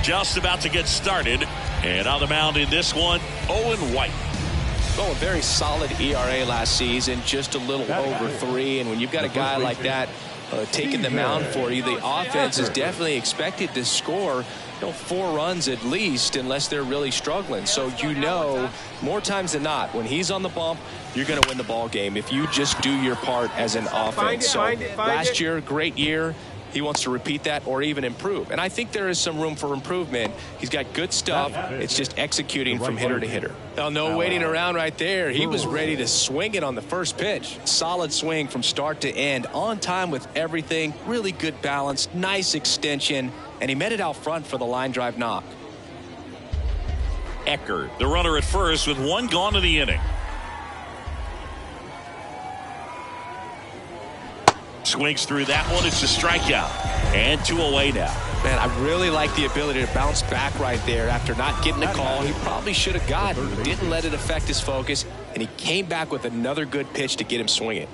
just about to get started. And on the mound in this one, Owen White. Well, a very solid ERA last season, just a little over 3. And when you've got a guy like that taking the mound for you, the offense is definitely expected to score 4 runs at least, unless they're really struggling. So more times than not, when he's on the bump, you're going to win the ball game if you just do your part as an offense. Last year, great year. He wants to repeat that or even improve. And I think there is some room for improvement. He's got good stuff. It's just executing from hitter to hitter. Oh, no waiting around right there. He was ready to swing it on the first pitch. Solid swing from start to end. On time with everything. Really good balance. Nice extension. And he met it out front for the line drive knock. Eckert, the runner at first with 1 gone in the inning. Swings through that one. It's a strikeout. And 2 away now. Man, I really like the ability to bounce back right there after not getting the call. He probably should have gotten. He didn't let it affect his focus, and he came back with another good pitch to get him swinging.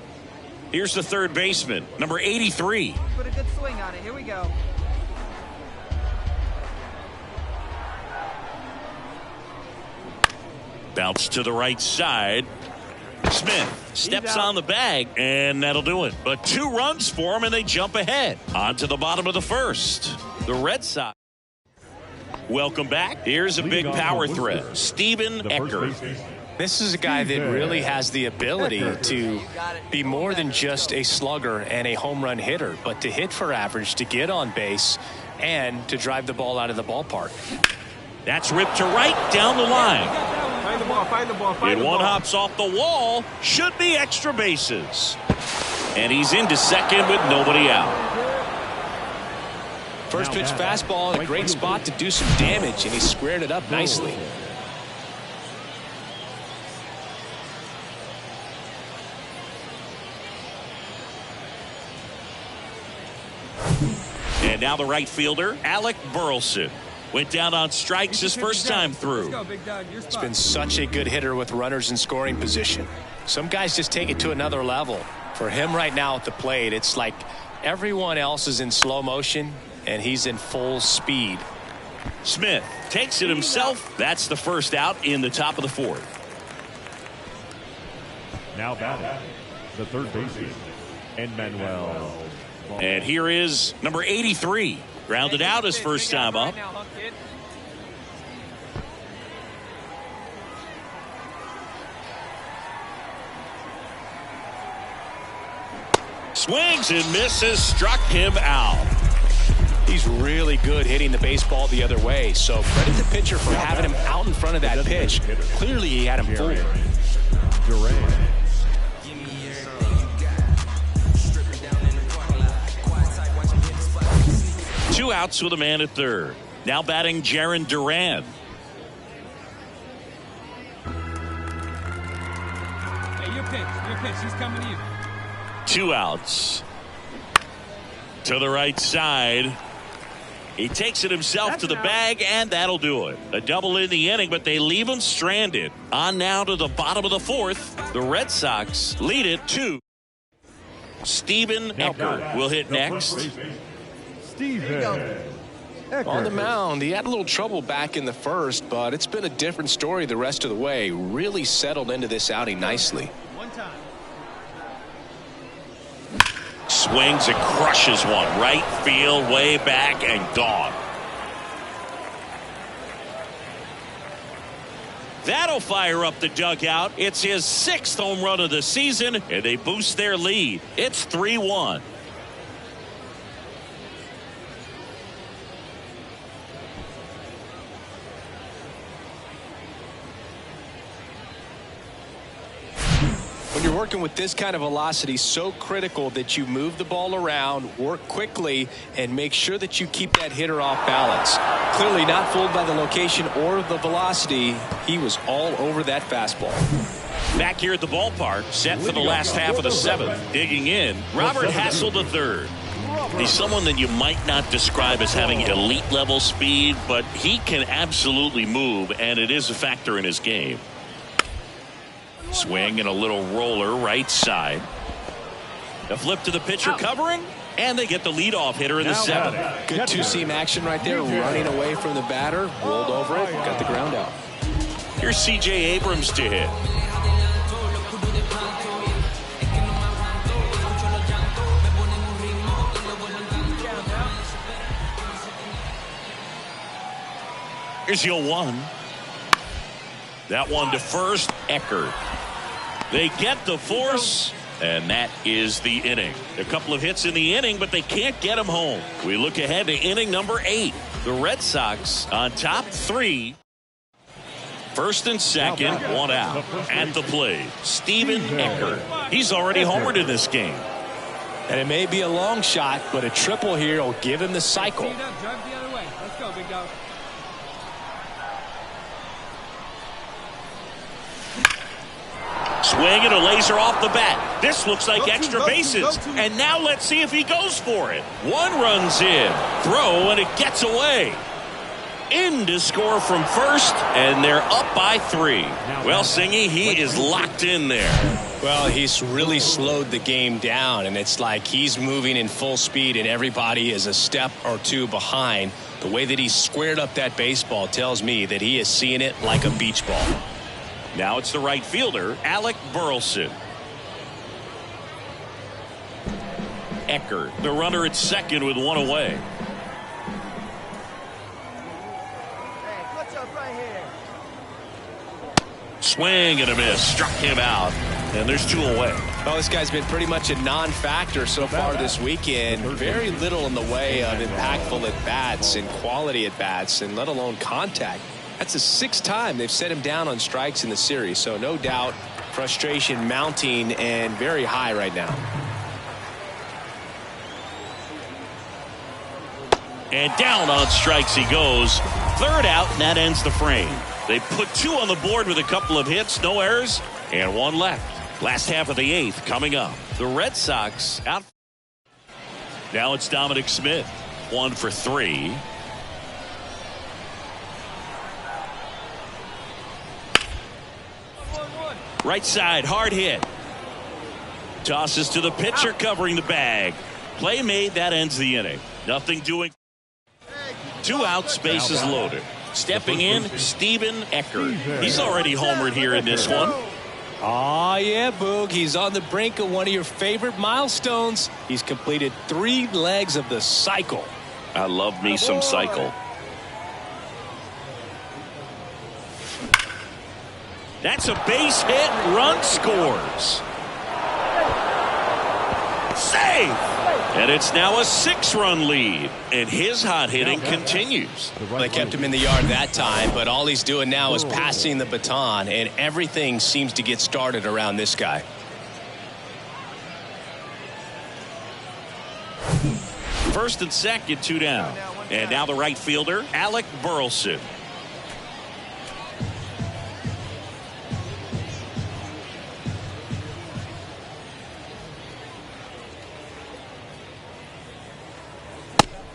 Here's the third baseman, number 83. Put a good swing on it. Here we go. Bounce to the right side. Smith steps on the bag, and that'll do it. But 2 runs for him, and they jump ahead. On to the bottom of the first. The Red Sox. Welcome back. Here's a big power threat, Stephen Eckert. This is a guy that really has the ability to be more than just a slugger and a home run hitter, but to hit for average, to get on base, and to drive the ball out of the ballpark. That's ripped to right down the line. Find the ball, find the ball, And one hops off the wall. Should be extra bases. And he's into second with nobody out. First pitch fastball in a great spot to do some damage, and he squared it up nicely. And now the right fielder, Alec Burleson. Went down on strikes his first time through. It's been such a good hitter with runners in scoring position. Some guys just take it to another level. For him right now at the plate, it's like everyone else is in slow motion and he's in full speed. Smith takes it himself. That's the first out in the top of the 4th. Now batting, the third baseman, Emmanuel. And here is number 83. Grounded out his first time up. Swings and misses, struck him out. He's really good hitting the baseball the other way, so credit the pitcher for having him out in front of that pitch. Clearly he had him fooled. Durant. 2 outs with a man at third. Now batting Jarren Duran. Hey, your pitch. He's coming to you. 2 outs. To the right side. He takes it himself to the bag, and that'll do it. A double in the inning, but they leave him stranded. On now to the bottom of the 4th. The Red Sox lead it 2. Stephen Eckert will hit next. On the mound, he had a little trouble back in the first, but it's been a different story the rest of the way. Really settled into this outing nicely. One time. Swings and crushes one. Right field, way back, and gone. That'll fire up the dugout. It's his 6th home run of the season, and they boost their lead. It's 3-1. When you're working with this kind of velocity, so critical that you move the ball around, work quickly, and make sure that you keep that hitter off balance. Clearly not fooled by the location or the velocity. He was all over that fastball. Back here at the ballpark, set for the last half of the 7th. Digging in, Robert Hassel III. He's someone that you might not describe as having elite level speed, but he can absolutely move, and it is a factor in his game. Swing and a little roller right side. A flip to the pitcher covering, And they get the leadoff hitter in the seventh. Good two-seam action right there, running away from the batter, rolled over it, got the ground out. Here's C.J. Abrams to hit. Here's the 0-1. That one to first, Eckert. They get the force, and that is the inning. A couple of hits in the inning, but they can't get them home. We look ahead to inning number 8. The Red Sox on top 3. First and second, one out. At the plate, Steven Eckert. He's already homered in this game. And it may be a long shot, but a triple here will give him the cycle. Drive the other way. Let's go, big dog. Swing and a laser off the bat. This looks like extra bases. And now let's see if he goes for it. One runs in. Throw, and it gets away. In to score from first, and they're up by 3. Well, Singy, he is locked in there. Well, he's really slowed the game down, and it's like he's moving in full speed, and everybody is a step or two behind. The way that he squared up that baseball tells me that he is seeing it like a beach ball. Now it's the right fielder, Alec Burleson. Eckert, the runner at second with one away. Hey, what's up right here? Swing and a miss. Struck him out. And there's 2 away. Well, this guy's been pretty much a non-factor so far this weekend. Very little in the way of impactful at-bats and quality at-bats, and let alone contact. That's the 6th time they've set him down on strikes in the series. So no doubt frustration mounting and very high right now. And down on strikes he goes. 3rd out, and that ends the frame. They put 2 on the board with a couple of hits, no errors, and 1 left. Last half of the 8th coming up. The Red Sox out. Now it's Dominic Smith. 1 for 3. Right side, hard hit. Tosses to the pitcher, covering the bag. Play made, that ends the inning. Nothing doing. 2 outs, bases loaded. Stepping in, Steven Eckert. He's already homered here in this one. Oh, yeah, Boog. He's on the brink of one of your favorite milestones. He's completed 3 legs of the cycle. I love me some cycle. That's a base hit. Run scores. Save. And it's now a 6-run lead. And his hot hitting continues. They kept him in the yard that time, but all he's doing now is passing the baton, and everything seems to get started around this guy. First and second, 2 down. And now the right fielder, Alec Burleson.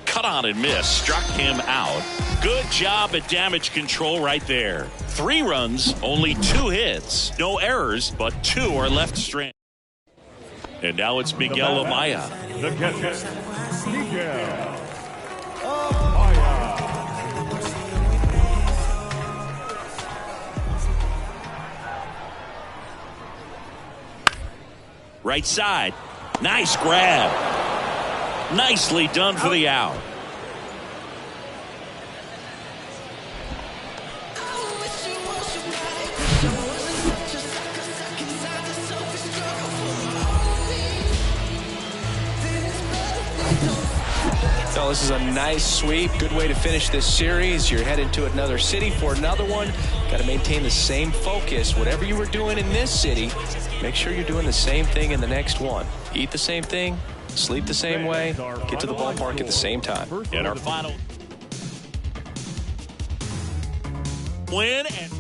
Cut on and miss. Struck him out. Good job at damage control right there. 3 runs, only 2 hits. No errors, but 2 are left stranded. And now it's Miguel Amaya. The catcher, Miguel Amaya. Right side. Nice grab. Nicely done for the out. So this is a nice sweep. Good way to finish this series. You're headed to another city for another one. Got to maintain the same focus. Whatever you were doing in this city, make sure you're doing the same thing in the next one. Eat the same thing, sleep the same way, get to the ballpark at the same time. And our final win. And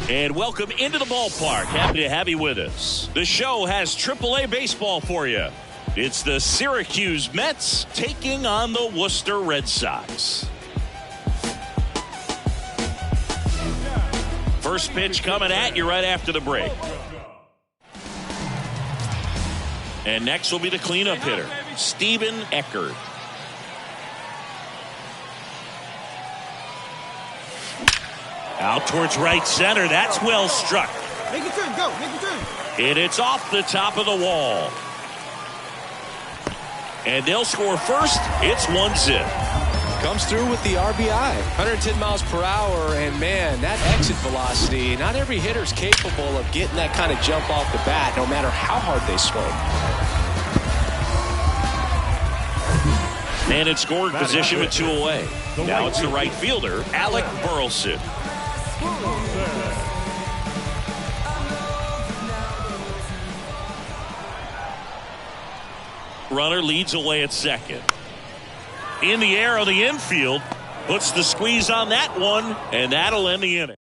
And welcome into the ballpark. Happy to have you with us. The show has AAA baseball for you. It's the Syracuse Mets taking on the Worcester Red Sox. First pitch coming at you right after the break. And next will be the cleanup hitter, Steven Eckert. Out towards right center. That's well struck. Make your turn, go, make your turn. And it's off the top of the wall. And they'll score first. It's 1-zip. Comes through with the RBI. 110 miles per hour, and man, that exit velocity, not every hitter's capable of getting that kind of jump off the bat, no matter how hard they swing. And in scoring position with 2 away. Now it's the right fielder, Alec Burleson. Runner leads away at second. In the air on the infield, puts the squeeze on that one, and that'll end the inning.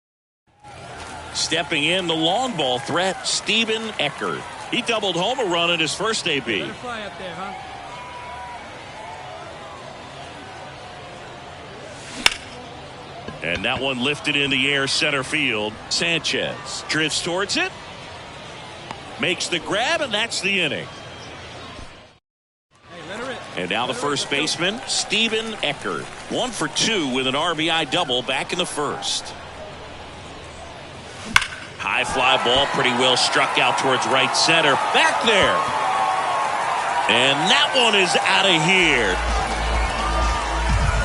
Stepping in, the long ball threat, Steven Eckert. He doubled home a run in his first AB. Let it fly up there, huh? And that one lifted in the air center field. Sanchez drifts towards it. Makes the grab, and that's the inning. Hey, let her in. And now the first baseman, Steven Eckert. 1 for 2 with an RBI double back in the first. High fly ball, pretty well struck out towards right center. Back there. And that one is out of here.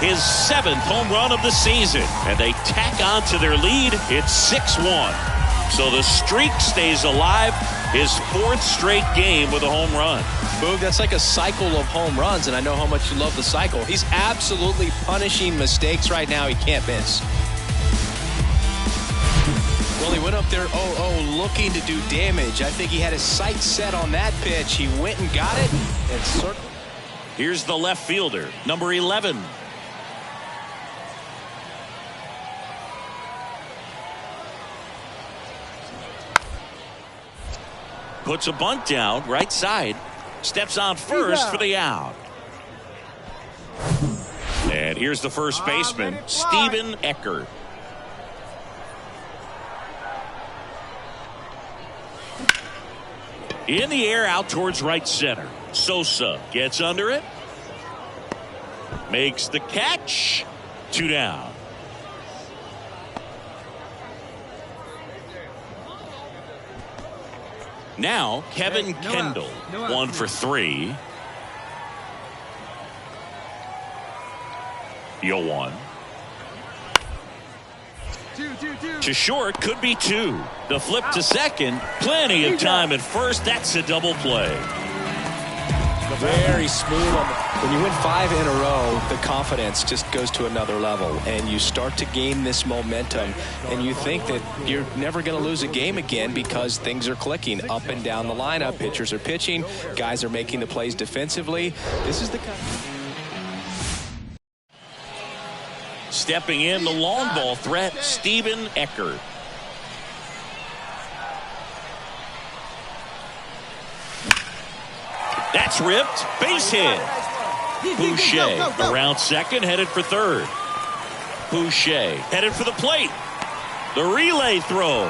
His 7th home run of the season. And they tack on to their lead. It's 6-1. So the streak stays alive. His 4th straight game with a home run. Boog, that's like a cycle of home runs, and I know how much you love the cycle. He's absolutely punishing mistakes right now he can't miss. Well, he went up there 0-0 looking to do damage. I think he had his sights set on that pitch. He went and got it and circled. Here's the left fielder, number 11. Puts a bunt down, right side. Steps on first for the out. And here's the first baseman, Steven Eckert. In the air out towards right center. Sosa gets under it. Makes the catch. 2 down. Now, Kevin Kendall, 1 for 3. 0-1. 2. To short, could be 2. The flip to second, plenty of time at first. That's a double play. Very smooth. When you win 5 in a row, the confidence just goes to another level, and you start to gain this momentum, and you think that you're never going to lose a game again because things are clicking up and down the lineup. Pitchers are pitching, guys are making the plays defensively. This is the kind. Stepping in, the long ball threat, Steven Eckert. That's ripped. Base hit. Boucher around second, headed for third. Boucher headed for the plate. The relay throw.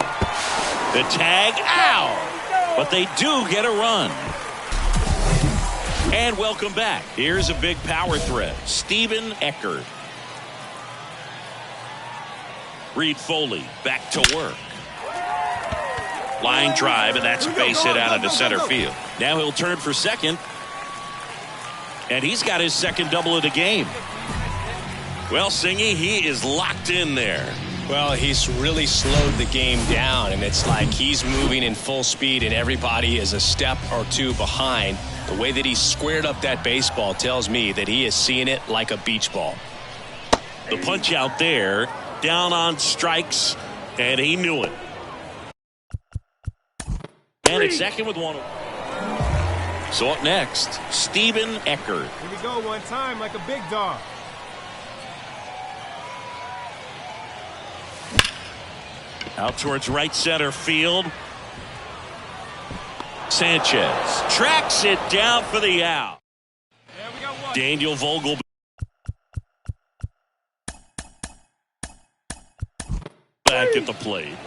The tag out. But they do get a run. And welcome back. Here's a big power threat, Steven Eckert. Reed Foley back to work. Line drive, and that's a base hit out into center field. Now he'll turn for second. And he's got his second double of the game. Well, Singy, he is locked in there. Well, he's really slowed the game down, and it's like he's moving in full speed, and everybody is a step or two behind. The way that he squared up that baseball tells me that he is seeing it like a beach ball. The punch out there, down on strikes, and he knew it. And at second with 1. So up next, Steven Eckert. Here we go one time like a big dog. Out towards right center field. Sanchez tracks it down for the out. Yeah, we got one. Daniel Vogel back at the plate.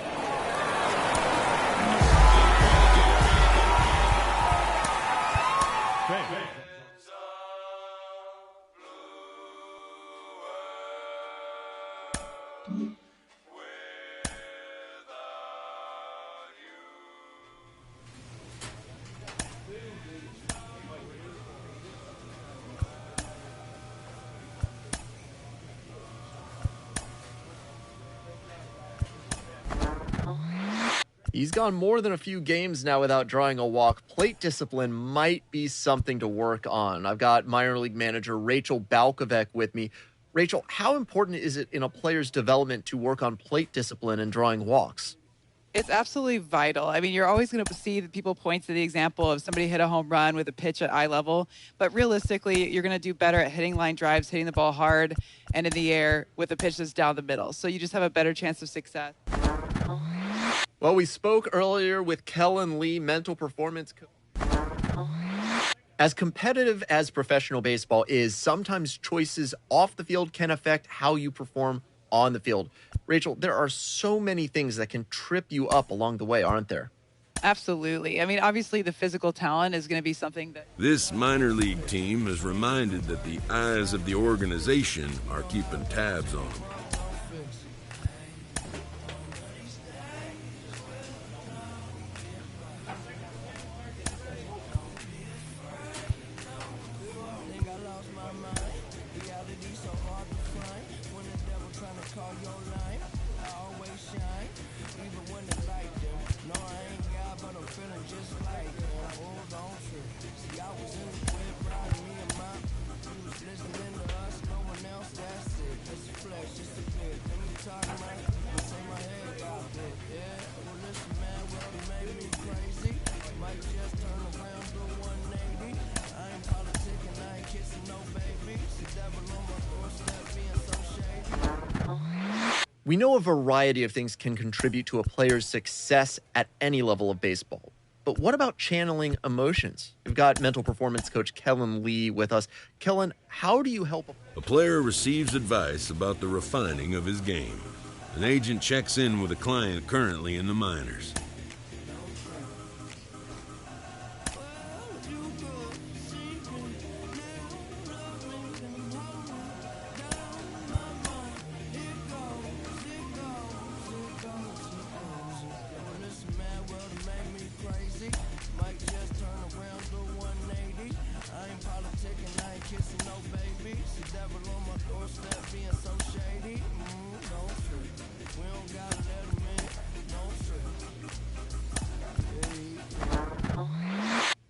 He's gone more than a few games now without drawing a walk. Plate discipline might be something to work on. I've got minor league manager Rachel Balkovec with me. Rachel, how important is it in a player's development to work on plate discipline and drawing walks? It's absolutely vital. I mean, you're always going to see that people point to the example of somebody hit a home run with a pitch at eye level, but realistically, you're going to do better at hitting line drives, hitting the ball hard and in the air with a pitch that's down the middle. So you just have a better chance of success. Well, we spoke earlier with Kellen Lee, mental performance coach. As competitive as professional baseball is, sometimes choices off the field can affect how you perform on the field. Rachel, there are so many things that can trip you up along the way, aren't there? Absolutely. I mean, obviously the physical talent is going to be something that... This minor league team is reminded that the eyes of the organization are keeping tabs on them. We know a variety of things can contribute to a player's success at any level of baseball. But what about channeling emotions? We've got mental performance coach Kellen Lee with us. Kellen, how do you help? A player receives advice about the refining of his game. An agent checks in with a client currently in the minors.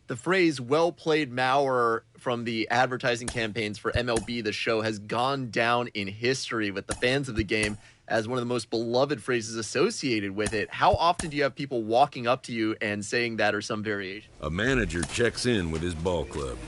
The phrase "well played, Mauer" from the advertising campaigns for MLB The Show has gone down in history with the fans of the game as one of the most beloved phrases associated with it. How often do you have people walking up to you and saying that or some variation? A manager checks in with his ball club.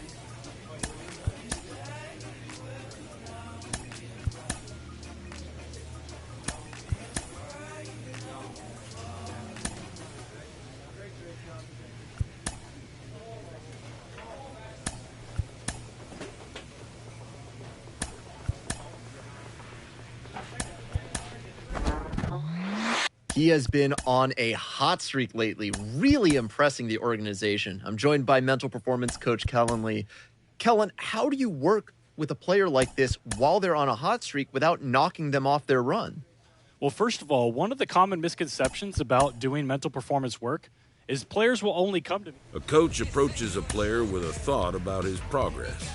He has been on a hot streak lately, really impressing the organization. I'm joined by mental performance coach Kellen Lee. Kellen, how do you work with a player like this while they're on a hot streak without knocking them off their run? Well, first of all, one of the common misconceptions about doing mental performance work is players will only come to me. A coach approaches a player with a thought about his progress.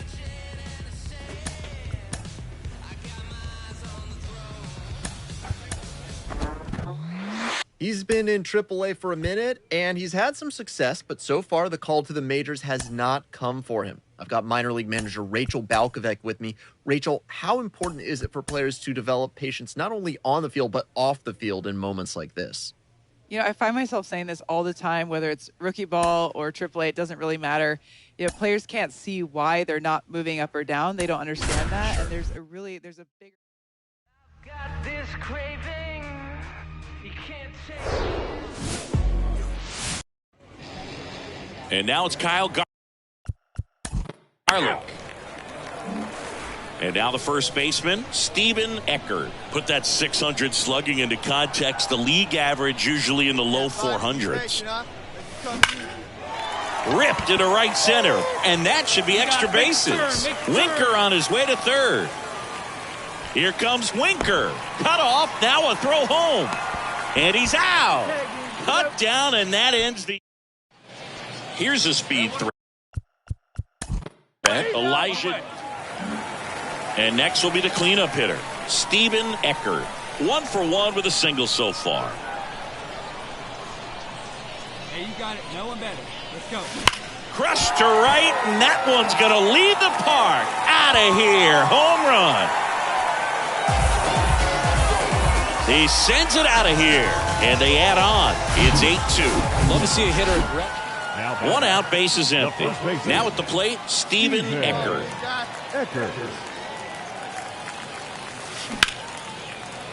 He's been in AAA for a minute, and he's had some success, but so far the call to the majors has not come for him. I've got minor league manager Rachel Balkovec with me. Rachel, how important is it for players to develop patience not only on the field, but off the field in moments like this? You know, I find myself saying this all the time, whether it's rookie ball or AAA, it doesn't really matter. You know, players can't see why they're not moving up or down. They don't understand that. Sure. And there's a big... Got this craving. You And now it's Kyle Garlick. And now the first baseman, Steven Eckert. Put that 600 slugging into context. The league average usually in the low 400s. Ripped into right center. And that should be extra bases. Winker on his way to third. Here comes Winker. Cut off. Now a throw home. And he's out. Cut down, and that ends the... Here's a speed threat. Elijah. And next will be the cleanup hitter, Steven Eckert. 1 for 1 with a single so far. Hey, you got it. No one better. Let's go. Crushed to right, and that one's going to leave the park. Out of here. Home run. He sends it out of here, and they add on. It's 8-2. Love to see a hitter. 1 out, bases empty. Now at the plate, Steven Eckert.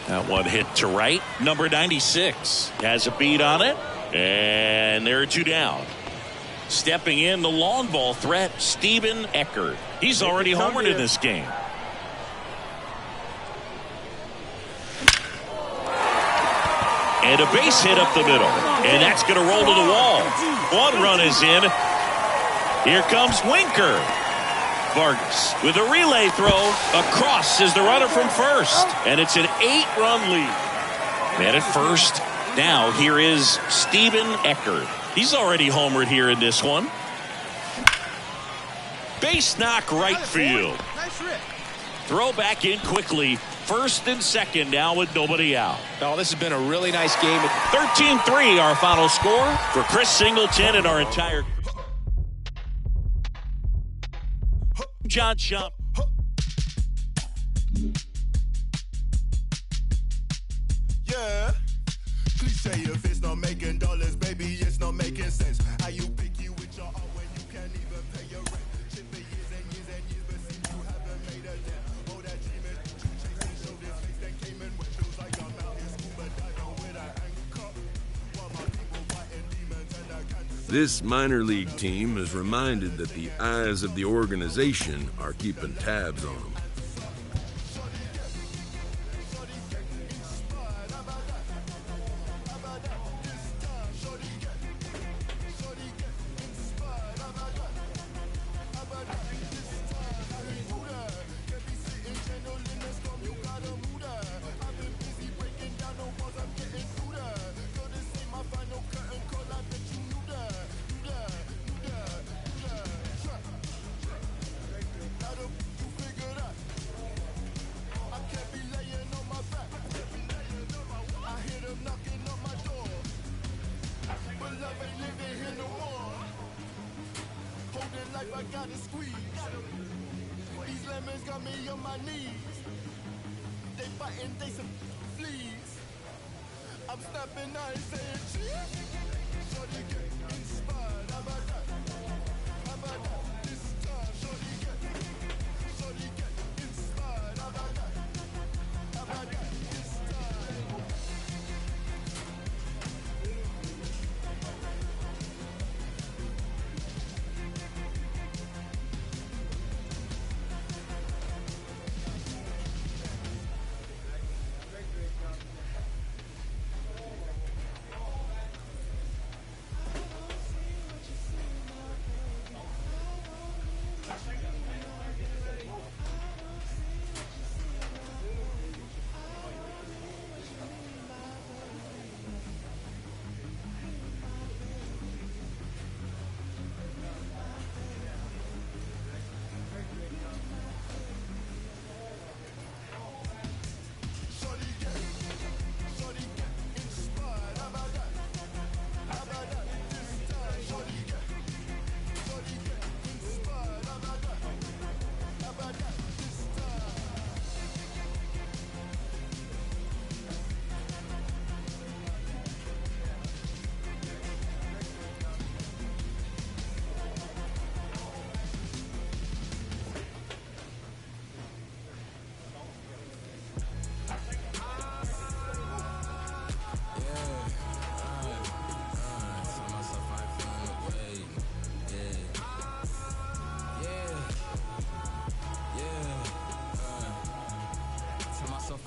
That one hit to right. Number 96 has a beat on it. And there are 2 down. Stepping in, the long ball threat, Steven Eckert. He's already homered in this game. And a base hit up the middle. And that's going to roll to the wall. 1 run is in. Here comes Winker. Vargas with a relay throw. Across is the runner from first. And it's an 8-run lead. And at first, now here is Steven Eckert. He's already homered here in this one. Base knock right field. Throw back in quickly. First and second now with nobody out. Oh, this has been a really nice game. 13-3 our final score for Chris Singleton and our entire John Shop. Yeah. Cliche if it's not making dollars, baby, it's not making sense. How you picky with your art when you can't even pay your rent? Shit for years and years and years, but see you haven't made a dent. Oh, that dream is chasing, show this face that came in wet. Feels like I'm out in scuba diving with an anchor. While my people fighting demons and I can't. This minor league team is reminded that the eyes of the organization are keeping tabs on them. I gotta squeeze. These lemons got me on my knees. They biting, they some fleas. I'm snapping, I ain't saying cheese. Shorty get inspired. How about that? How about that? This time, shorty get inspired. How about that? How about that? This time.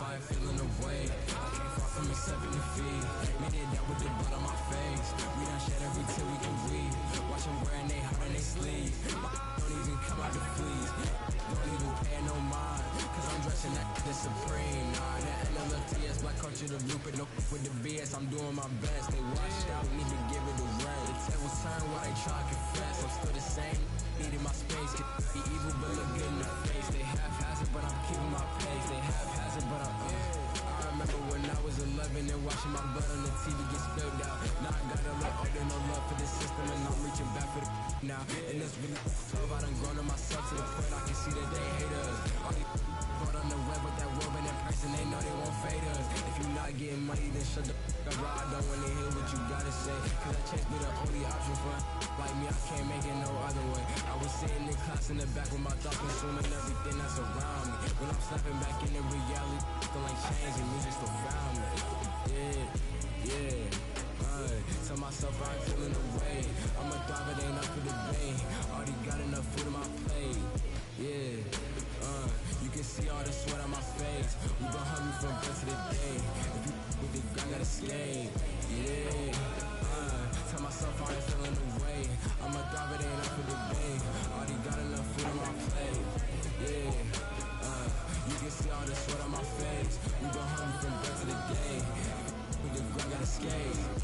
I ain't feeling the way. I came far from me 70 feet. Made it down with the blood on my face. We done shed every tear we can breathe. Watch them wearing they heart on they sleeve. Don't even come out the fleas. Don't even pay no mind. Cause I'm dressing that the supreme. Nah, that NLFTS, black culture, the blueprint. No with the BS, I'm doing my best. They washed out, need to give it a rest. The tables turn while they try to confess. I'm still the same. Needing my space. Can be evil, but look good in the face. They half-hazard, but I'm keeping my pace. They half-hazard, but I remember when I was 11 and watching my blood on the TV get spilled out. Now I got a lot older, no love for the system, and I'm reaching back for the now. And this really tough, I done grown to myself to the point I can see that they hate us. All these brought on the web with that woman in person, they know they won't fade us. If you not getting money, then shut the up. I don't wanna hear what you gotta say, cause that chase be the only option for like me, I can't make it no other way. I was sitting in class in the back with my thoughts consuming everything that's around me. When I'm snapping back into reality, still ain't changing, music still found me. Yeah. Tell myself I ain't feeling the way. I'ma thrive, it ain't up for debate. Already got enough food on my plate. Yeah. You can see all the sweat on my face. We been hungry from birth to the day. If you with it, I gotta escape. Yeah. Tell myself I ain't feeling the way. I'ma thrive, it ain't up for debate. Already got enough food on my plate. Yeah. You can see all the sweat on my face. We been hungry from birth to the day. With the I gotta escape.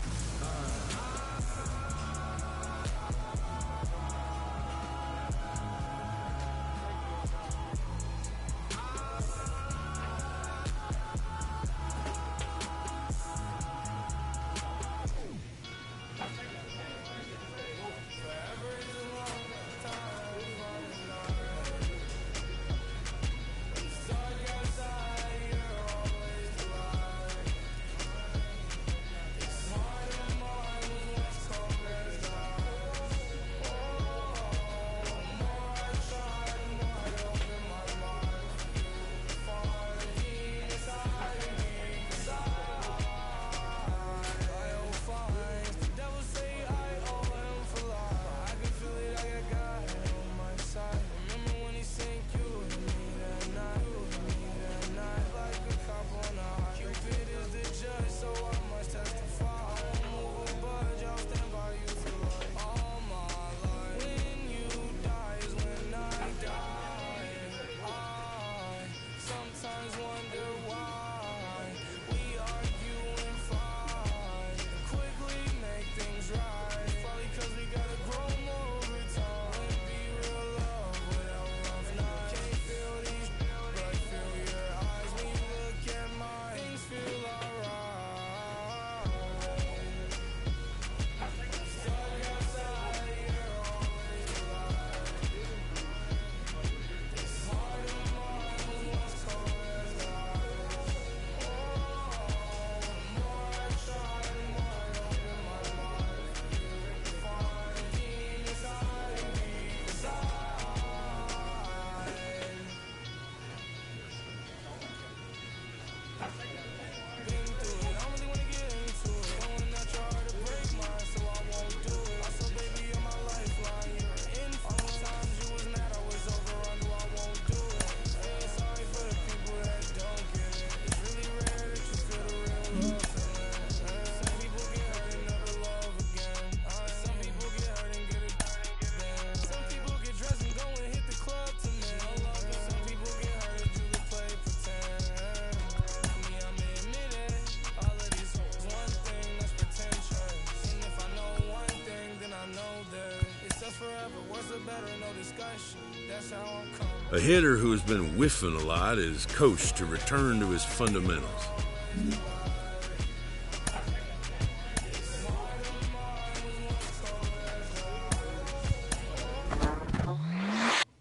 A hitter who's been whiffing a lot is coached to return to his fundamentals.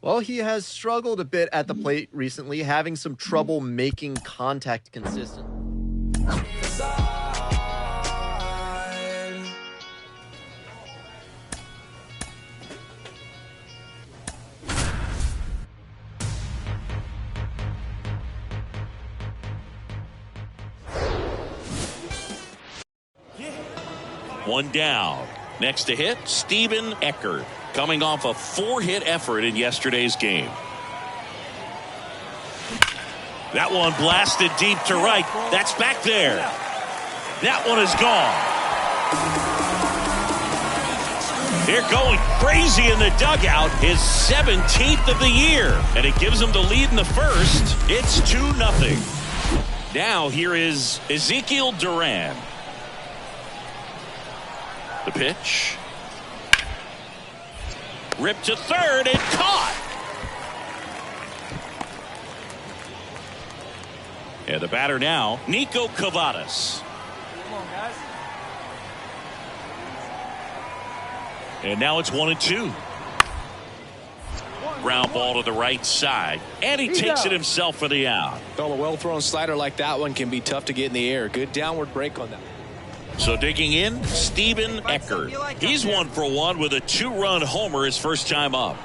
Well, he has struggled a bit at the plate recently, having some trouble making contact consistent. One down. Next to hit, Steven Eckert, coming off a 4-hit effort in yesterday's game. That one blasted deep to right. That's back there. That one is gone. They're going crazy in the dugout. His 17th of the year. And it gives him the lead in the first. It's 2-0. Now here is Ezekiel Duran. The pitch. Ripped to third and caught. And the batter now, Nico Cavadas. Come on, guys. And now it's 1-2. Ground ball to the right side. And he takes it himself for the out. Well, a well-thrown slider like that one can be tough to get in the air. Good downward break on that. So digging in, Steven Eckert. He's 1 for 1 with a 2-run homer his first time up.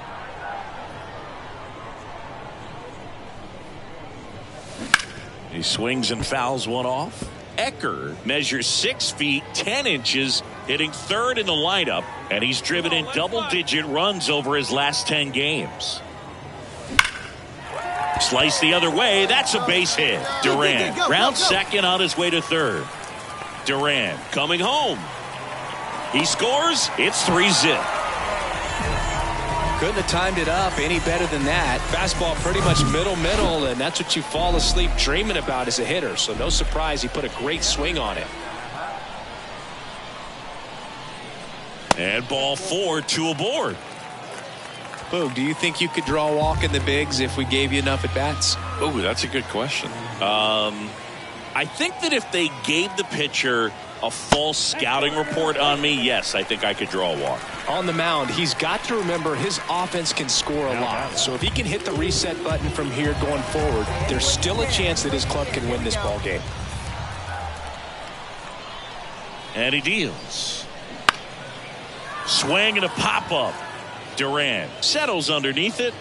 He swings and fouls one off. Eckert measures 6 feet 10 inches, hitting third in the lineup, and he's driven in double-digit runs over his last 10 games. Slice the other way. That's a base hit. Duran grounds second on his way to third. Duran coming home. He scores. It's 3-zip. Couldn't have timed it up any better than that. Fastball pretty much middle, and that's what you fall asleep dreaming about as a hitter. So no surprise he put a great swing on it. And ball 4, 2 aboard. Boog, do you think you could draw a walk in the bigs if we gave you enough at bats? Oh, that's a good question. I think that if they gave the pitcher a full scouting report on me, yes, I think I could draw a walk. On the mound, he's got to remember his offense can score a lot. So if he can hit the reset button from here going forward, there's still a chance that his club can win this ball game. And he deals. Swing and a pop-up. Duran settles underneath it.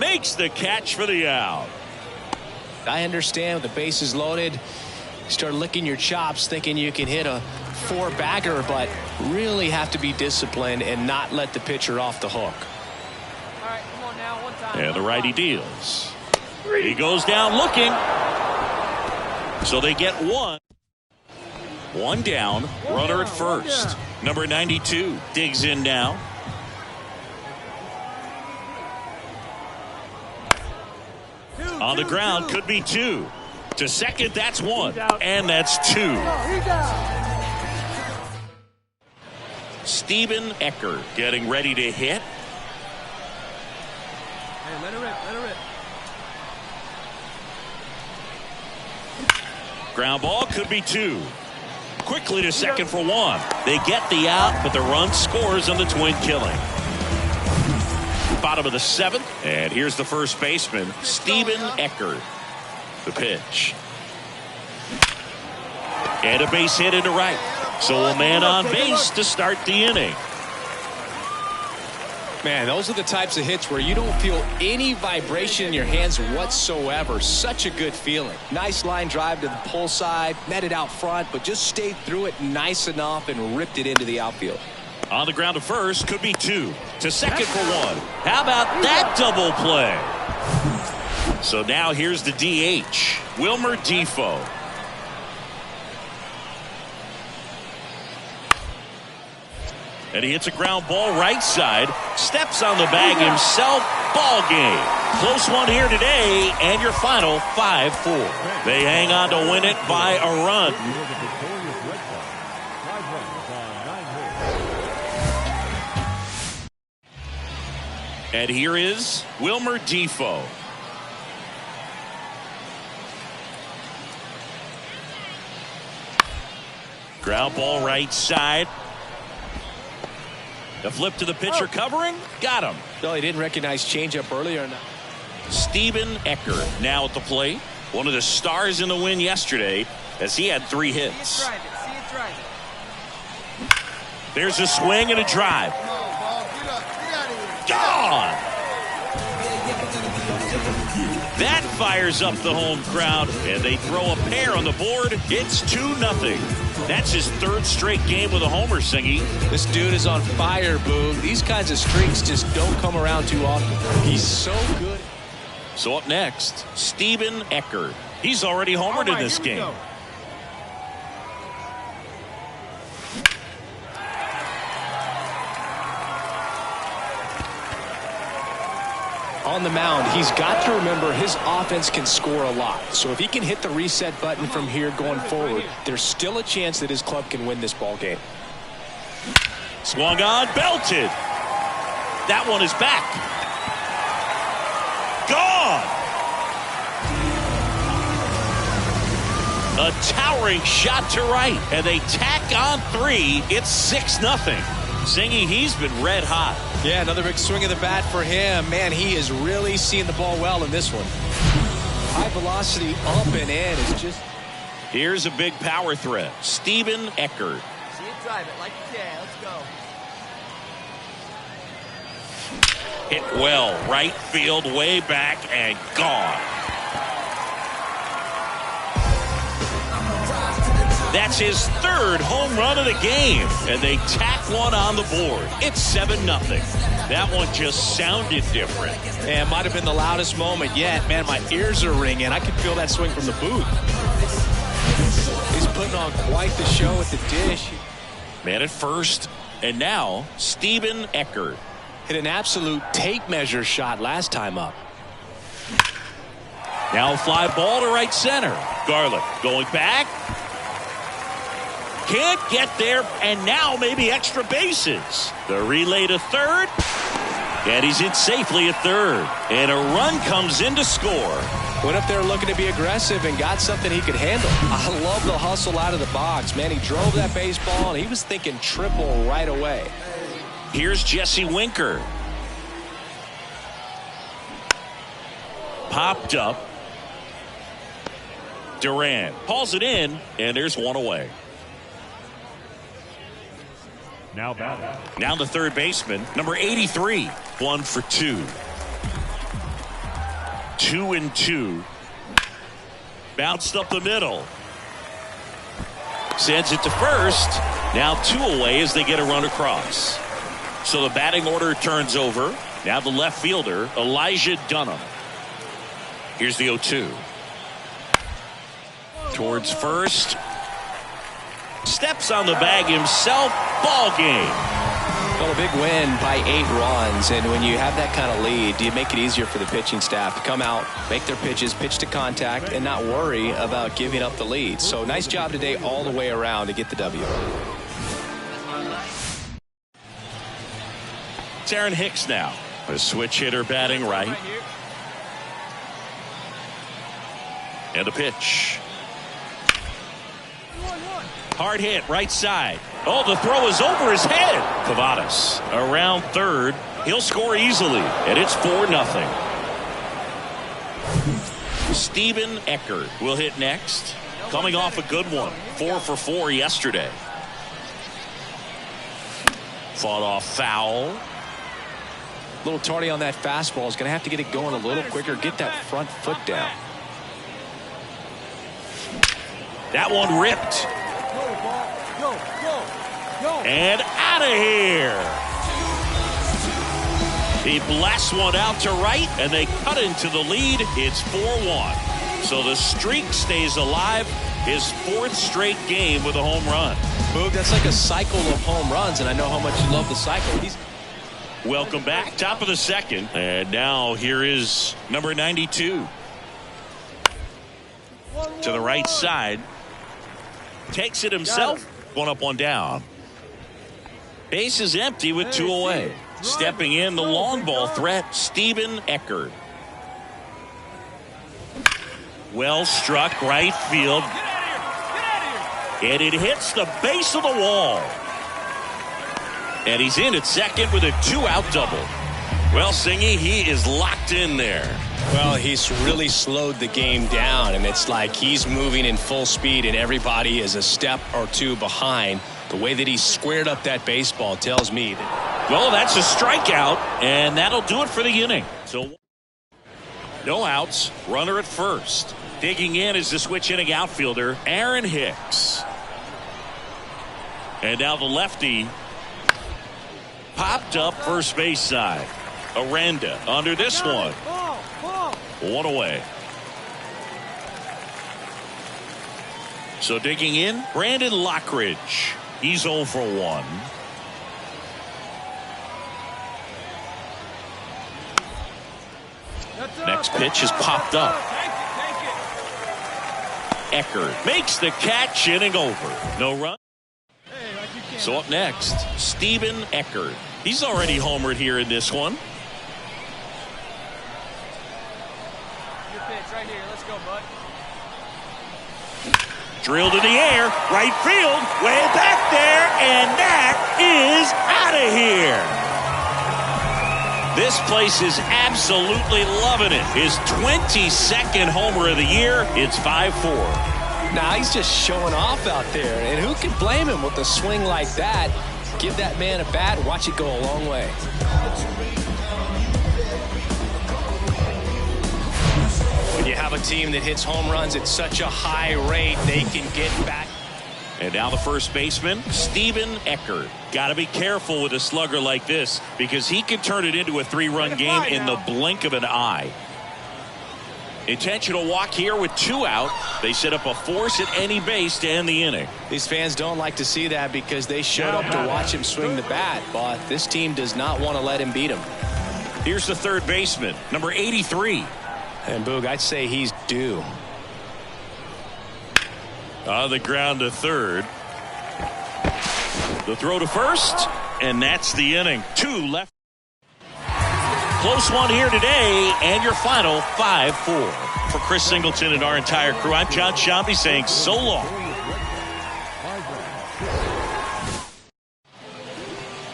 Makes the catch for the out. I understand with the bases loaded, you start licking your chops thinking you can hit a 4-bagger, but really have to be disciplined and not let the pitcher off the hook. All right, come on now, one time. And the righty deals. He goes down looking. So they get one. One down, runner at first. Number 92 digs in now. On the ground, could be 2. To second, that's 1. And that's 2. Steven Eckert getting ready to hit. Hey, let it rip, let it rip. Ground ball, could be 2. Quickly to second for 1. They get the out, but the run scores on the twin killing. Bottom of the 7th, and here's the first baseman, Steven Eckert. The pitch. And a base hit into right. So a man on base to start the inning. Man, those are the types of hits where you don't feel any vibration in your hands whatsoever. Such a good feeling. Nice line drive to the pull side, met it out front, but just stayed through it nice enough and ripped it into the outfield. On the ground to first, could be 2. To second for 1. How about that double play? So now here's the DH, Wilmer Defoe. And he hits a ground ball right side, steps on the bag himself. Ball game. Close one here today, and your final 5-4. They hang on to win it by a run. And here is Wilmer Defoe. Ground ball right side. The flip to the pitcher covering. Got him. No, he didn't recognize changeup earlier enough. Steven Eckert now at the plate. One of the stars in the win yesterday as he had 3 hits. See it drive it. There's a swing and a drive. Gone. That fires up the home crowd, and they throw a pair on the board. It's 2-0. That's his 3rd straight game with a homer, Singy. This dude is on fire, Boog. These kinds of streaks just don't come around too often. He's so good. So up next, Steven Eckert. He's already homered in this game. On the mound, he's got to remember his offense can score a lot. So if he can hit the reset button from here going forward, there's still a chance that his club can win this ball game. Swung on, belted. That one is back. Gone. A towering shot to right, and they tack on 3. It's 6-0. Singy, he's been red hot. Yeah, another big swing of the bat for him. Man, he is really seeing the ball well in this one. High velocity up and in is just... Here's a big power threat. Steven Eckert. See it drive it like you can. Let's go. Hit well, right field, way back, and gone. That's his 3rd home run of the game, and they tack one on the board. It's 7-0. That one just sounded different. And might have been the loudest moment yet. Man, my ears are ringing. I can feel that swing from the booth. He's putting on quite the show at the dish. Man at first, and now Steven Eckert. Hit an absolute tape measure shot last time up. Now a fly ball to right center. Garlick going back. Can't get there, and now maybe extra bases. The relay to third, and he's in safely at third. And a run comes in to score. Went up there looking to be aggressive and got something he could handle. I love the hustle out of the box. Man, he drove that baseball, and he was thinking triple right away. Here's Jesse Winker. Popped up. Duran hauls it in, and there's one away. Now batting. Now the third baseman, number 83. 1 for 2. 2-2. Bounced up the middle. Sends it to first. Now 2 away as they get a run across. So the batting order turns over. Now the left fielder, Elijah Dunham. Here's the 0-2. Towards first. Steps on the bag himself. Ball game. Well, a big win by 8 runs, and when you have that kind of lead, do you make it easier for the pitching staff to come out, make their pitches, pitch to contact, and not worry about giving up the lead? So nice job today all the way around to get the W. It's Aaron Hicks now. A switch hitter batting right. And a pitch. Hard hit, right side. Oh, the throw is over his head. Cavadas around third. He'll score easily, and it's 4-0. Steven Eckert will hit next. Coming off a good one. 4 for 4 yesterday. Fought off foul. A little tardy on that fastball. Is going to have to get it going a little quicker. Get that front foot down. That one ripped. And out of here. He blasts one out to right, and they cut into the lead. It's 4-1. So the streak stays alive. His 4th straight game with a home run. Boog, that's like a cycle of home runs, and I know how much you love the cycle. Welcome back. Top of the second. And now here is number 92. To the right side. Takes it himself. 1 up, 1 down. Base is empty with 2 away. Stepping in the long ball threat, Steven Eckert. Well struck right field. And it hits the base of the wall. And he's in at second with a 2-out double. Well, Singy, he is locked in there. Well, he's really slowed the game down, and it's like he's moving in full speed, and everybody is a step or 2 behind. The way that he squared up that baseball tells me that. Well, that's a strikeout, and that'll do it for the inning. So, no outs, runner at first. Digging in is the switch hitting outfielder, Aaron Hicks. And now the lefty popped up first base side. Aranda under this one. One away. So digging in, Brandon Lockridge. He's 0 for 1. Next pitch is popped up. Eckert makes the catch, inning over. No run. So up next, Steven Eckert. He's already homered here in this one. Your pitch right here. Let's go, bud. Drilled in the air, right field, way back there, and that is out of here. This place is absolutely loving it. His 22nd homer of the year. It's 5-4. Now he's just showing off out there, and who can blame him with a swing like that? Give that man a bat, watch it go a long way. When you have a team that hits home runs at such a high rate, they can get back. And now the first baseman, Steven Eckert. Got to be careful with a slugger like this because he can turn it into a 3-run game in the blink of an eye. Intentional walk here with 2 out. They set up a force at any base to end the inning. These fans don't like to see that because they showed up to watch him swing the bat, but this team does not want to let him beat him. Here's the third baseman, number 83. And Boog, I'd say he's due. On the ground to third. The throw to first, and that's the inning. 2 left. Close one here today, and your final 5-4. For Chris Singleton and our entire crew, I'm John Shambi saying so long.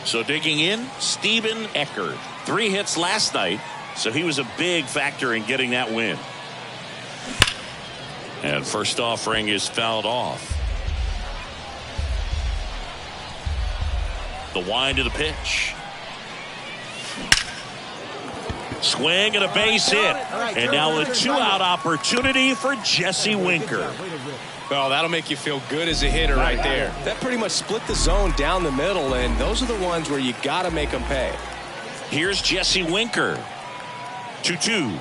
So digging in, Steven Eckert. 3 hits last night, so he was a big factor in getting that win. And first offering is fouled off. The wind of the pitch. Swing and a base hit. And now a 2-out opportunity for Jesse Winker. Well, that'll make you feel good as a hitter right there. That pretty much split the zone down the middle, and those are the ones where you got to make them pay. Here's Jesse Winker. 2-2.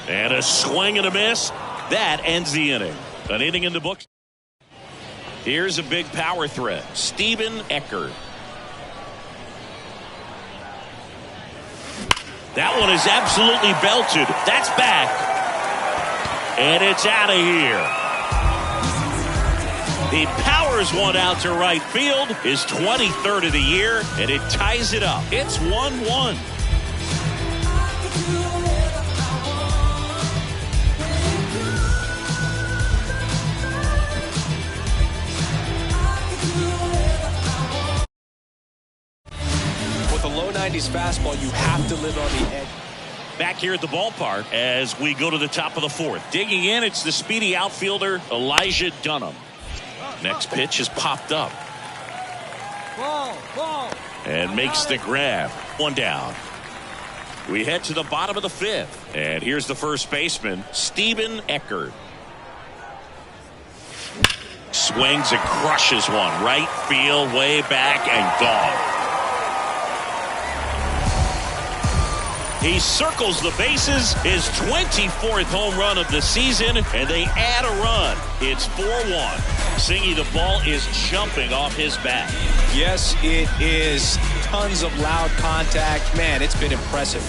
And a swing and a miss. That ends the inning. An inning in the books. Here's a big power threat. Steven Eckert. That one is absolutely belted. That's back. And it's out of here. He powers one out to right field. His 23rd of the year. And it ties it up. It's 1-1. Low 90s fastball, you have to live on the edge. Back here at the ballpark as we go to the top of the 4th. Digging in, it's the speedy outfielder Elijah Dunham. Next pitch is popped up. Ball. And makes the grab. 1 down. We head to the bottom of the 5th. And here's the first baseman, Steven Eckert. Swings and crushes one. Right field, way back, and gone. He circles the bases, his 24th home run of the season, and they add a run. It's 4-1. Singy, the ball is jumping off his bat. Yes, it is. Tons of loud contact. Man, it's been impressive.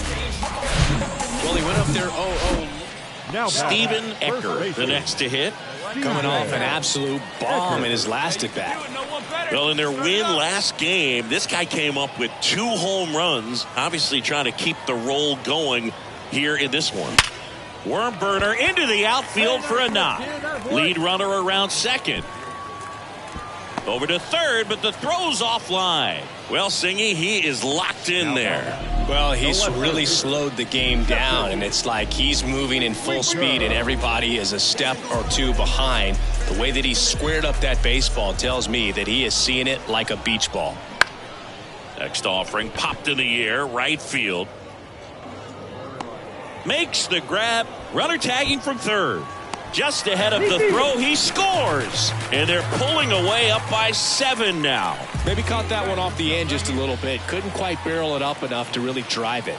Well, he went up there 0-0. Now Steven Eckert, the next to hit. Coming off an absolute bomb in his last at bat. Well, in their win last game, this guy came up with 2 home runs, obviously trying to keep the roll going here in this one. Worm burner into the outfield for a knock. Lead runner around second. Over to third, but the throw's offline. Well, Singy, he is locked in there. Well, he's really slowed the game down, and it's like he's moving in full speed, and everybody is a step or 2 behind. The way that he squared up that baseball tells me that he is seeing it like a beach ball. Next offering popped in the air, right field. Makes the grab. Runner tagging from third. Just ahead of the throw, he scores. And they're pulling away up by 7 now. Maybe caught that one off the end just a little bit. Couldn't quite barrel it up enough to really drive it.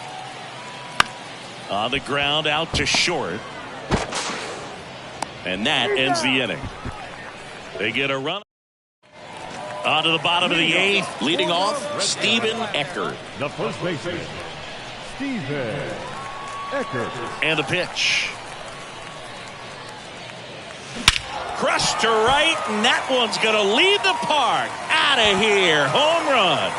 On the ground, out to short. And that ends the inning. They get a run. On to the bottom of the eighth. Leading off, Steven Eckert. The first baseman, Steven Eckert. And the pitch. Crushed to right, and that one's going to leave the park. Out of here. Home run.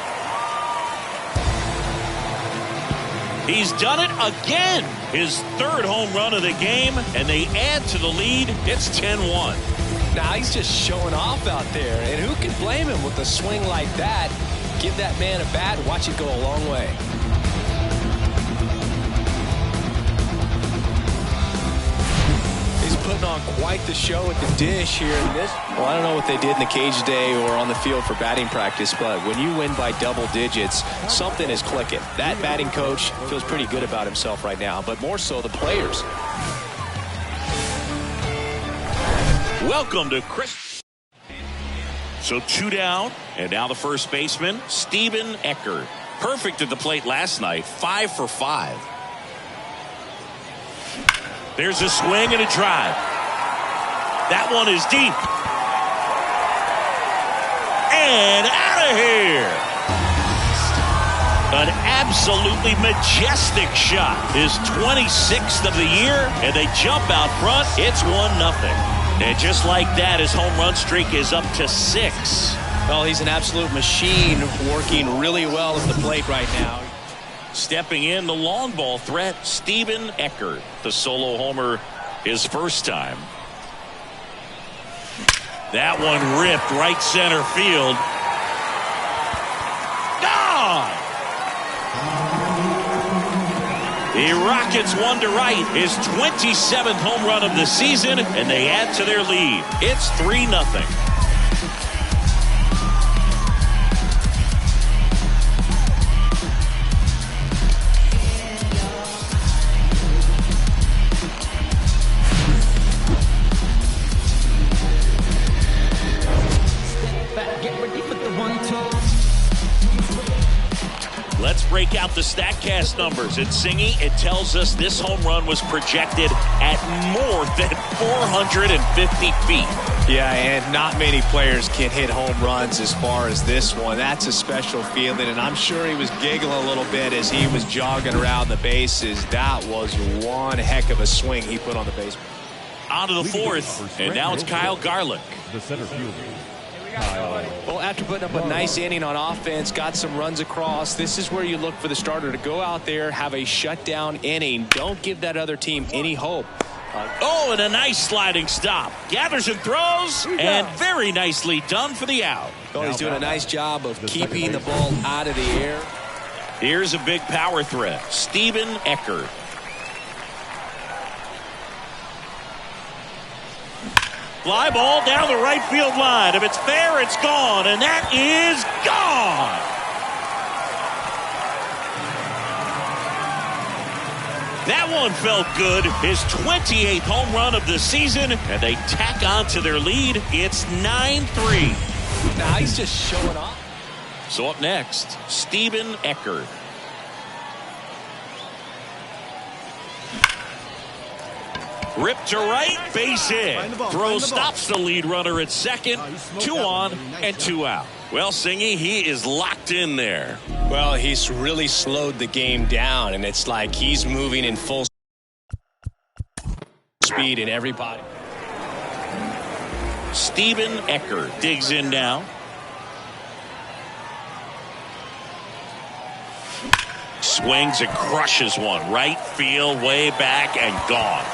He's done it again. His third home run of the game, and they add to the lead. It's 10-1. Now he's just showing off out there, and who can blame him with a swing like that? Give that man a bat, watch it go a long way. He's putting on quite the show at the dish here in this. Well, I don't know what they did in the cage today or on the field for batting practice, but when you win by double digits, something is clicking. That batting coach feels pretty good about himself right now, but more so the players. Welcome to Chris. So 2 down, and now the first baseman, Steven Eckert. Perfect at the plate last night, 5 for 5. There's a swing and a drive. That one is deep. And out of here. An absolutely majestic shot. His 26th of the year, and they jump out front. It's 1-0. And just like that, his home run streak is up to 6. Well, he's an absolute machine, working really well at the plate right now. Stepping in, the long ball threat, Steven Eckert. The solo homer his first time. That one ripped right center field. Gone! He rockets one to right, his 27th home run of the season, and they add to their lead. It's 3-0. Let's break out the StatCast numbers. It's Singy. It tells us this home run was projected at more than 450 feet. Yeah, and not many players can hit home runs as far as this one. That's a special feeling, and I'm sure he was giggling a little bit as he was jogging around the bases. That was one heck of a swing he put on the base. On to the fourth, and now it's Kyle Garlick. The center fielder. Well, after putting up a nice inning on offense, got some runs across, this is where you look for the starter to go out there, have a shutdown inning. Don't give that other team any hope. Oh, and a nice sliding stop. Gathers and throws, and very nicely done for the out. Oh, he's doing a nice job of keeping the ball out of the air. Here's a big power threat, Steven Eckert. Fly ball down the right field line. If it's fair, it's gone, and that is gone. That one felt good. His 28th home run of the season, and they tack on to their lead. It's 9-3. Now he's just showing off. So up next, Steven Eckert. Ripped to right, base hit. Throw stops the lead runner at second. 2 on and 2 out. Well, Singy, he is locked in there. Well, he's really slowed the game down, and it's like he's moving in full speed in everybody. Steven Eckert digs in now. Swings and crushes one. Right field, way back, and gone.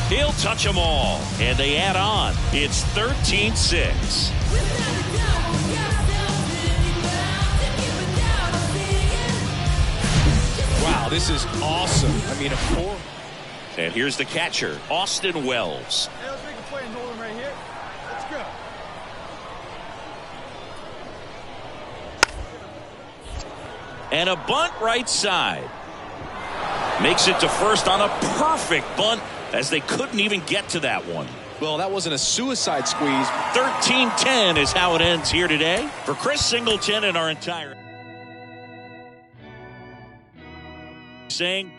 He'll touch them all, and they add on. It's 13-6. Wow, this is awesome. I mean, a 4. And here's the catcher, Austin Wells. Hey, let's make a play and hold him right here. Let's go. And a bunt right side. Makes it to first on a perfect bunt, as they couldn't even get to that one. Well, that wasn't a suicide squeeze. 13-10 is how it ends here today. For Chris Singleton and our entire saying,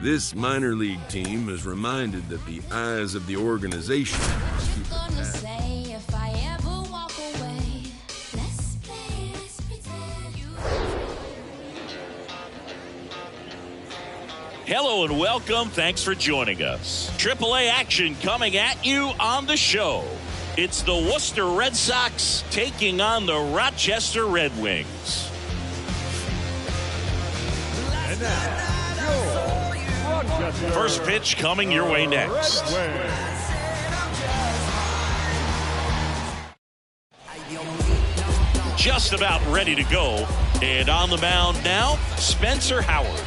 This minor league team is reminded that the eyes of the organization must keep hello and welcome. Thanks for joining us. AAA action coming at you on the show. It's the Worcester Red Sox taking on the Rochester Red Wings. And now, your Rochester First pitch coming your way next. Red Wings. Just about ready to go. And on the mound now, Spencer Howard.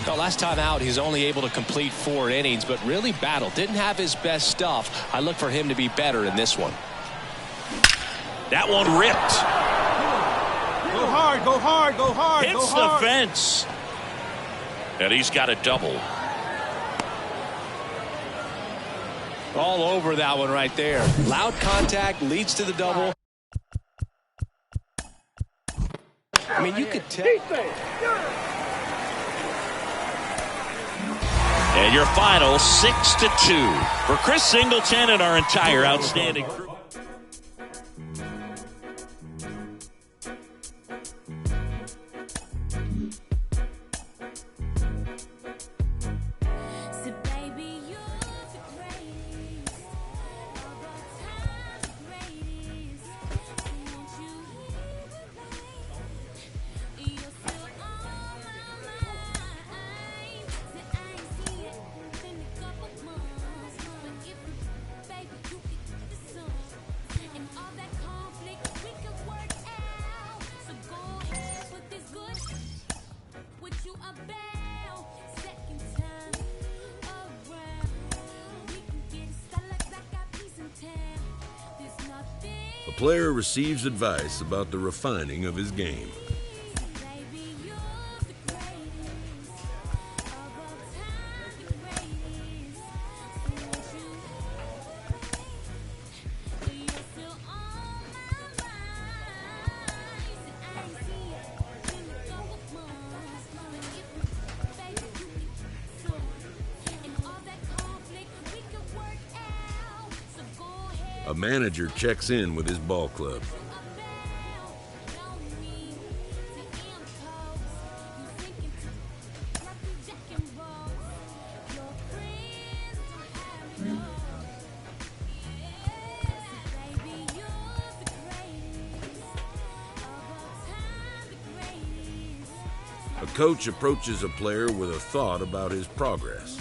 Well, last time out, he's only able to complete 4 innings, but really battled. Didn't have his best stuff. I look for him to be better in this one. That one ripped. Go hard, go hard, go hard, Hits go hard. the fence. And he's got a double. All over that one right there. Loud contact leads to the double. I mean, you could tell. And your final 6-2 for Chris Singleton and our entire outstanding crew. A player receives advice about the refining of his game. A manager checks in with his ball club. A coach approaches a player with a thought about his progress.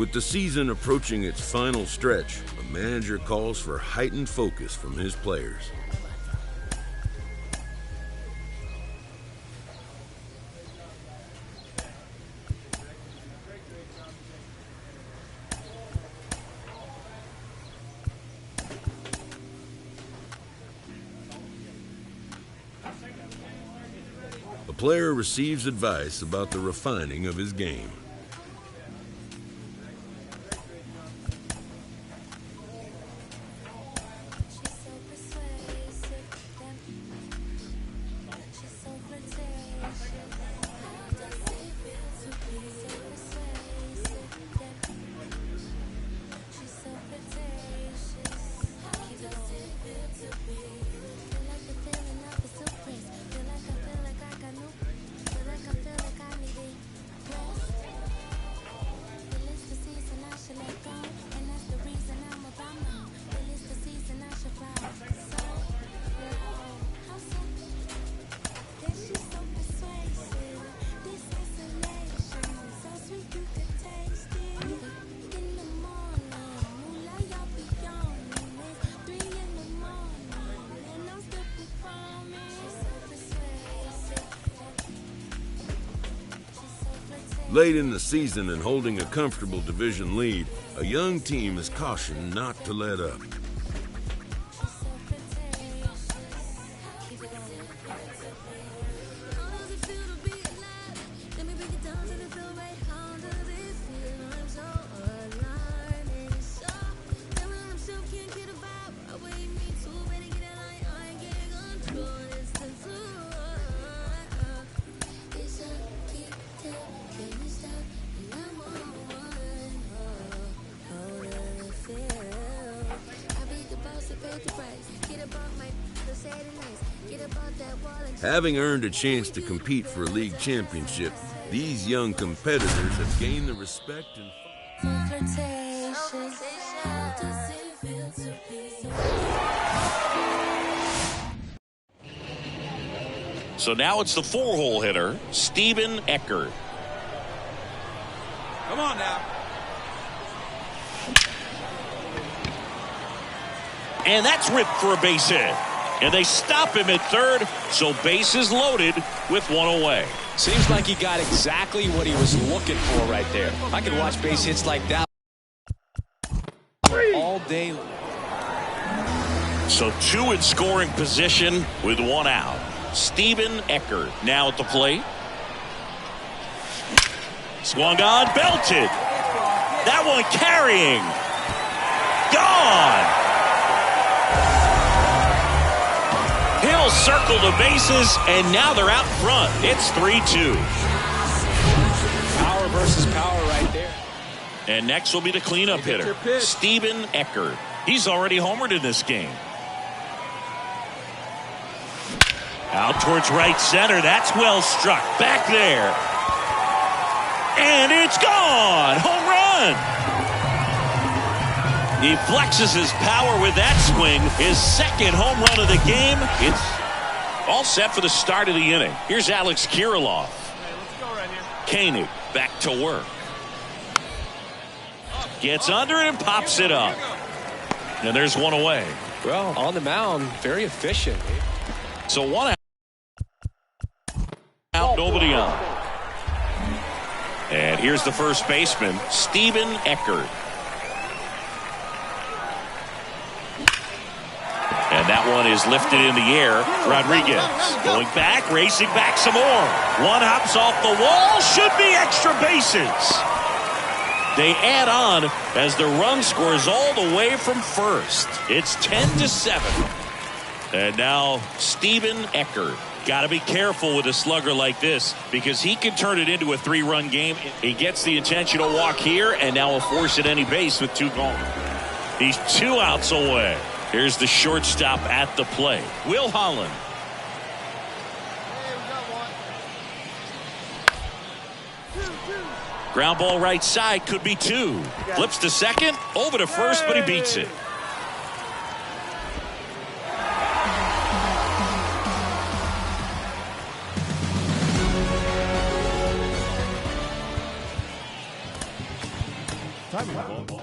With the season approaching its final stretch, a manager calls for heightened focus from his players. A player receives advice about the refining of his game. Late in the season and holding a comfortable division lead, a young team is cautioned not to let up. Having earned a chance to compete for a league championship, these young competitors have gained the respect and So now it's the 4-hole hitter, Steven Eckert. Come on now. And that's ripped for a base hit. And they stop him at third, so bases loaded with one away. Seems like he got exactly what he was looking for right there. I could watch base hits like that all day. So 2 in scoring position with 1 out. Steven Eckert now at the plate. Swung on, belted. That one carrying. Gone. Hill circled the bases, and now they're out front. It's 3-2. Power versus power right there. And next will be the cleanup hitter, Steven Eckert. He's already homered in this game. Out towards right center. That's well struck. Back there. And it's gone. Home run. He flexes his power with that swing. His second home run of the game. It's all set for the start of the inning. Here's Alex Kirilloff. Hey, let's go right here. Koenig back to work. Gets under it and pops it up. And there's one away. Well, on the mound, very efficient. So 1 out, nobody on. And here's the first baseman, Steven Eckert. And that one is lifted in the air. Rodriguez going back, racing back some more. One hops off the wall, should be extra bases. They add on as the run scores all the way from first. It's 10-7. And now Steven Eckert. Got to be careful with a slugger like this because he can turn it into a 3-run game. He gets the intentional walk here and now will force at any base with 2 gone. He's 2 outs away. Here's the shortstop at the plate, Will Holland. Ground ball right side, could be 2. Flips to second, over to first, but he beats it. Diamond ball.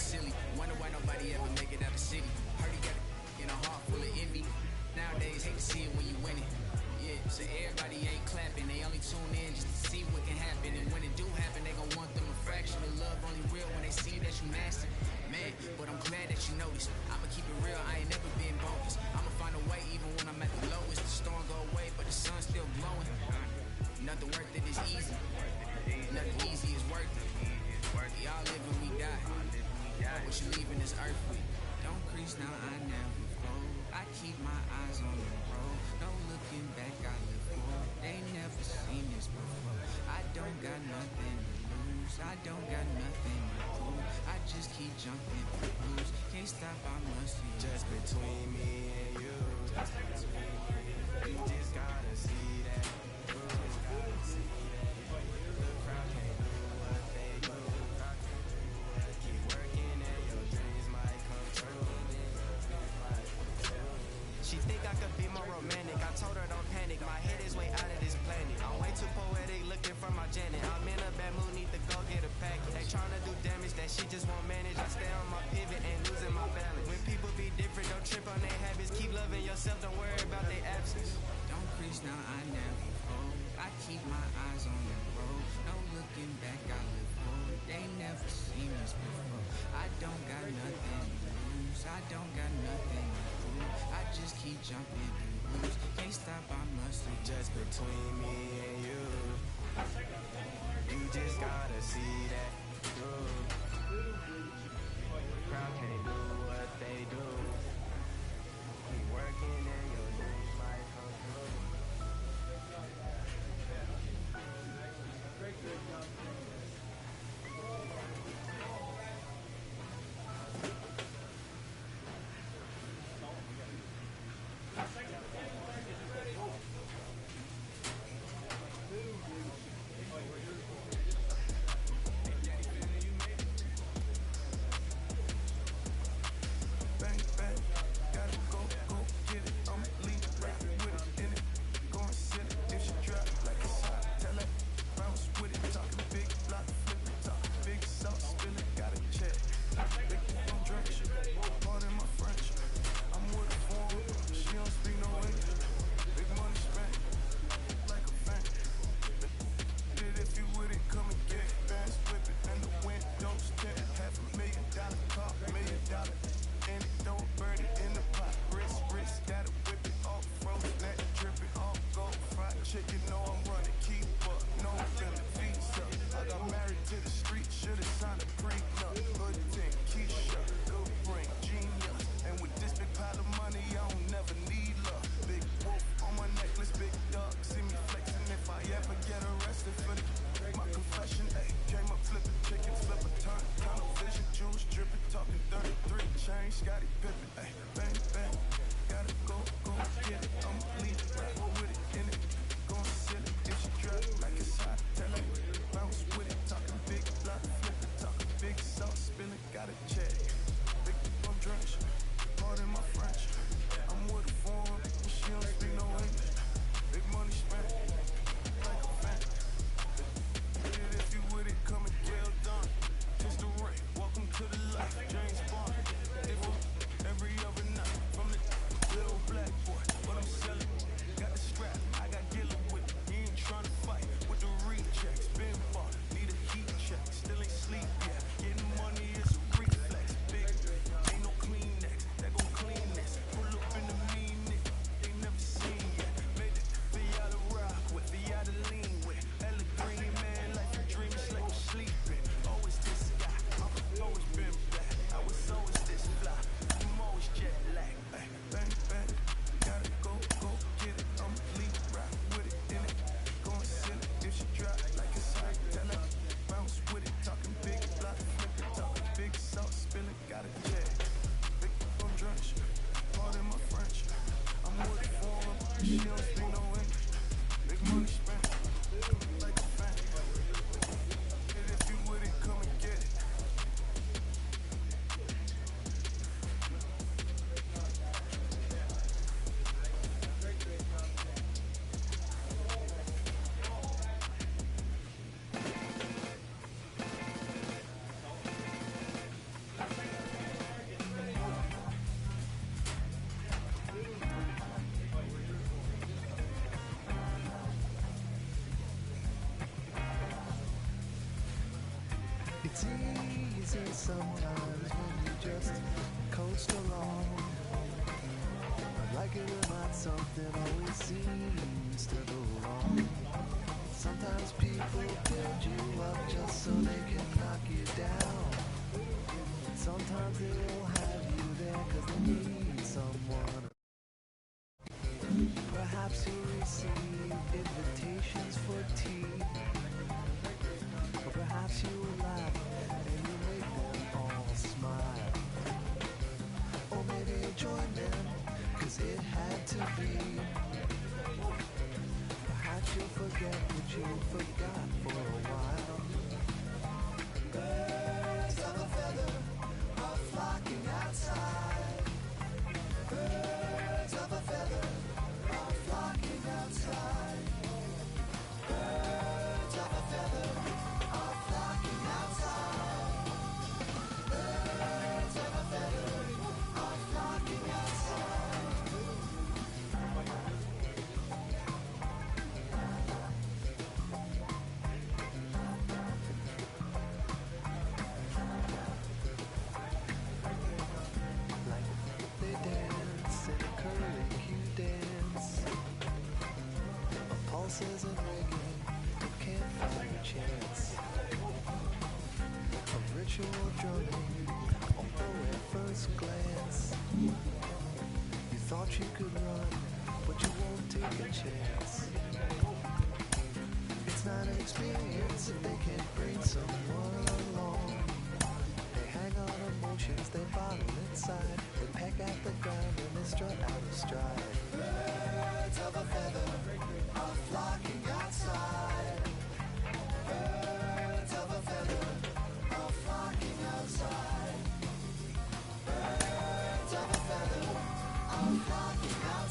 Silly. Wonder why nobody ever make it out the city. Heard he got a heart full of envy. Nowadays, hate to see it when you win it. Yeah, so everybody ain't clapping. They only tune in just to see what can happen. And when it do happen, they gon' want them a fraction of love. Only real when they see that you master. Man, but I'm glad that you noticed. I'ma keep it real, I ain't never been bogus. I'ma find a way even when I'm at the lowest. The storm go away, but the sun's still glowing. Nothing worth it is easy. Nothing easy is worth it. Y'all live and we die. What you leaving this earth with? Don't crease now, I never fold. I keep my eyes on the road. No looking back, I live forward. They never seen this before. I don't got nothing to lose. I don't got nothing to prove. I just keep jumping for blues. Can't stop, I must be just between me and you. Just between me. You just gotta see that. You just gotta see that. The crowd can't do what they do. Keep working and your dreams might come true. She think I could be more romantic. I told her don't panic. My head is way out of this planet. I'm way too poetic, looking now I never fold. I keep my eyes on the road. No looking back, I live forward. They never seen us before. I don't got nothing to lose. I don't got nothing to prove. I just keep jumping and lose. Can't stop, I must be just between me and you. You just gotta see that through. Crowd can't do what they do. Keep working and your dreams might come true. It's easy sometimes when you just coast along. Like it or not, something always seems to go wrong. Sometimes people build you up just so they can knock you down. Sometimes they'll have you there cause they need someone. Perhaps you'll receive invitations for tea. Or perhaps you will laugh and you make them all smile. Or maybe you join them cause it had to be. Perhaps you'll forget what you forgot for a while. Birds of a feather are flocking outside. Birds of a feather are flocking outside. Birds of a feather are flocking outside. Birds of a feather are flocking outside. voice isn't ringing, it can't find a chance. A ritual drumming, although at first glance you thought you could run, but you won't take a chance. It's not an experience if they can't bring someone along. They hang on emotions, they bottle inside. They peck at the ground and they strut out of stride. Birds of a feather are flocking outside. Birds of a feather are flocking outside. Birds of a feather are flocking outside.